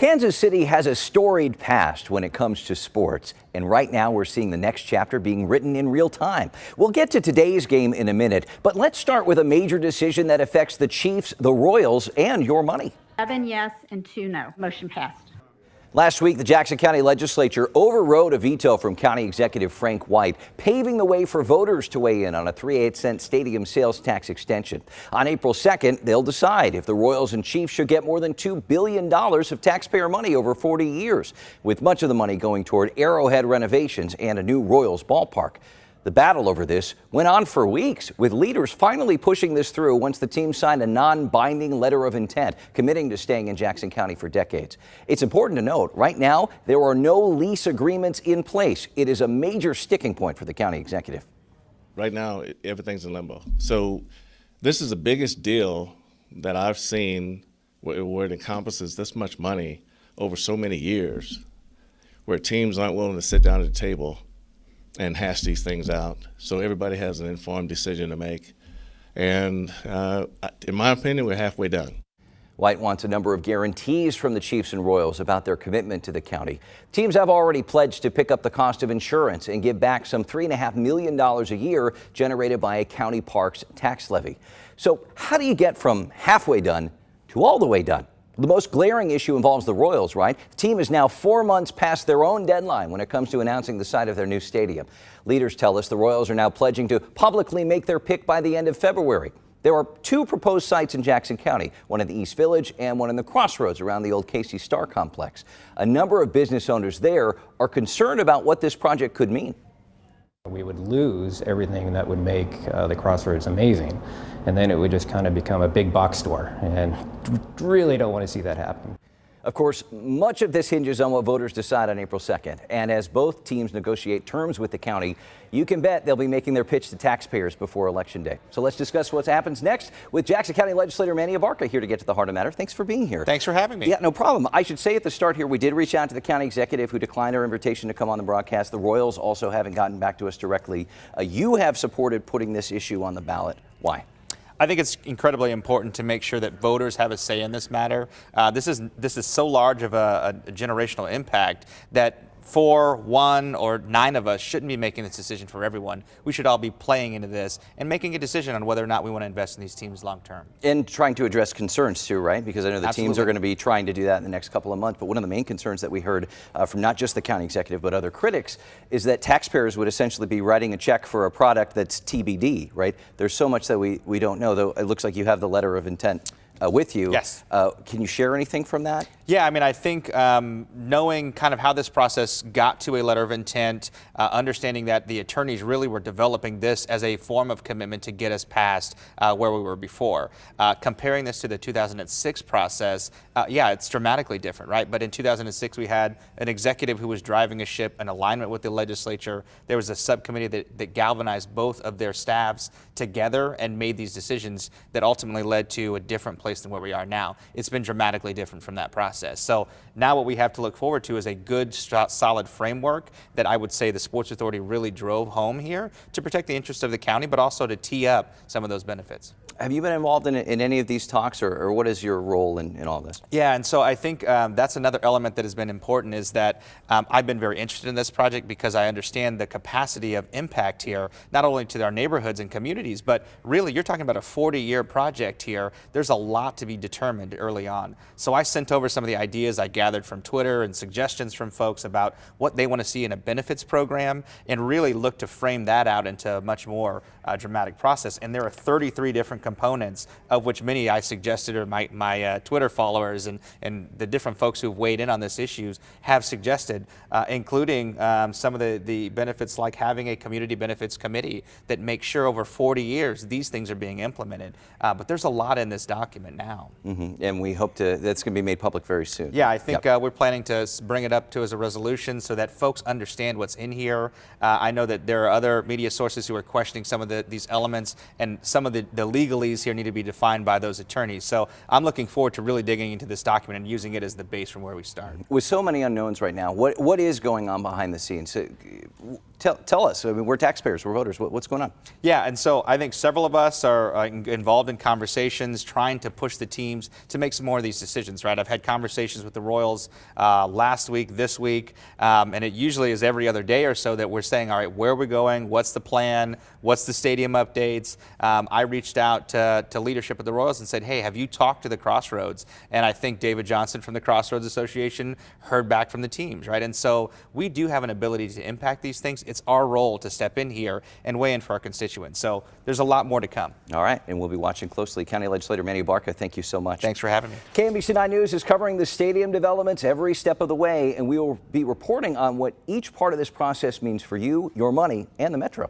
Kansas City has a storied past when it comes to sports, and right now we're seeing the next chapter being written in real time. We'll get to today's game in a minute, but let's start with a major decision that affects the Chiefs, the Royals, and your money. 7 yes and 2 no. Motion passed. Last week, the Jackson County Legislature overrode a veto from County Executive Frank White, paving the way for voters to weigh in on a 3/8-cent stadium sales tax extension. On April 2nd, they'll decide if the Royals and Chiefs should get more than $2 billion of taxpayer money over 40 years, with much of the money going toward Arrowhead renovations and a new Royals ballpark. The battle over this went on for weeks, with leaders finally pushing this through once the team signed a non-binding letter of intent, committing to staying in Jackson County for decades. It's important to note, right now, there are no lease agreements in place. It is a major sticking point for the county executive. Right now, everything's in limbo. So this is the biggest deal that I've seen where it encompasses this much money over so many years, where teams aren't willing to sit down at the table and hash these things out, so everybody has an informed decision to make. And in my opinion, we're halfway done. White wants a number of guarantees from the Chiefs and Royals about their commitment to the county. Teams have already pledged to pick up the cost of insurance and give back some $3.5 million a year generated by a county parks tax levy. So how do you get from halfway done to all the way done? The most glaring issue involves the Royals, right? The team is now 4 months past their own deadline when it comes to announcing the site of their new stadium. Leaders tell us the Royals are now pledging to publicly make their pick by the end of February. There are 2 proposed sites in Jackson County, one in the East Village and one in the Crossroads around the old Casey Star complex. A number of business owners there are concerned about what this project could mean. We would lose everything that would make the Crossroads amazing, and then it would just kind of become a big box store, and really don't want to see that happen. Of course, much of this hinges on what voters decide on April 2nd. And as both teams negotiate terms with the county, you can bet they'll be making their pitch to taxpayers before Election Day. So let's discuss what happens next with Jackson County Legislator Manny Abarca here to get to the heart of the matter. Thanks for being here. Thanks for having me. Yeah, no problem. I should say at the start here, we did reach out to the county executive who declined our invitation to come on the broadcast. The Royals also haven't gotten back to us directly. You have supported putting this issue on the ballot. Why? I think it's incredibly important to make sure that voters have a say in this matter. This is so large of a generational impact that 4, 1, or 9 of us shouldn't be making this decision for everyone. We should all be playing into this and making a decision on whether or not we want to invest in these teams long term. And trying to address concerns too, right? Because I know the Absolutely. teams are going to be trying to do that in the next couple of months. But one of the main concerns that we heard from not just the county executive but other critics is that taxpayers would essentially be writing a check for a product that's TBD, right? There's so much that we don't know, though it looks like you have the letter of intent with you. Yes. Can you share anything from that? Yeah, I mean, I think knowing kind of how this process got to a letter of intent, understanding that the attorneys really were developing this as a form of commitment to get us past where we were before. Comparing this to the 2006 process, yeah, it's dramatically different, right? But in 2006, we had an executive who was driving a ship in alignment with the legislature. There was a subcommittee that galvanized both of their staffs together and made these decisions that ultimately led to a different place than where we are now. It's been dramatically different from that process. So now what we have to look forward to is a good, solid framework that I would say the Sports Authority really drove home here to protect the interests of the county, but also to tee up some of those benefits. Have you been involved in any of these talks, or what is your role in all this? Yeah, and so I think that's another element that has been important is that I've been very interested in this project because I understand the capacity of impact here, not only to our neighborhoods and communities, but really you're talking about a 40-year project here. There's a lot to be determined early on. So I sent over some of the ideas I gathered from Twitter and suggestions from folks about what they want to see in a benefits program and really look to frame that out into a much more dramatic process. And there are 33 different components, of which many I suggested, or my Twitter followers and the different folks who've weighed in on this issues have suggested, including some of the benefits like having a community benefits committee that makes sure over 40 years these things are being implemented. But there's a lot in this document now. Mm-hmm. And we hope that's going to be made public very soon. Yeah, I think we're planning to bring it up to as a resolution so that folks understand what's in here. I know that there are other media sources who are questioning some of these elements, and some of the legalese here need to be defined by those attorneys. So I'm looking forward to really digging into this document and using it as the base from where we start. With so many unknowns right now, what is going on behind the scenes? Tell us. I mean, we're taxpayers, we're voters. What's going on? Yeah, and so I think several of us are involved in conversations trying to push the teams to make some more of these decisions, right? I've had conversations with the Royals last week, this week, and it usually is every other day or so that we're saying, all right, where are we going? What's the plan? What's the stadium updates? I reached out to leadership of the Royals and said, hey, have you talked to the Crossroads? And I think David Johnson from the Crossroads Association heard back from the teams, right? And so we do have an ability to impact these things. It's our role to step in here and weigh in for our constituents. So there's a lot more to come. All right, and we'll be watching closely. County Legislator Manny Barca, thank you so much. Thanks for having me. KMBC 9 News is covering the stadium developments every step of the way, and we will be reporting on what each part of this process means for you, your money, and the Metro.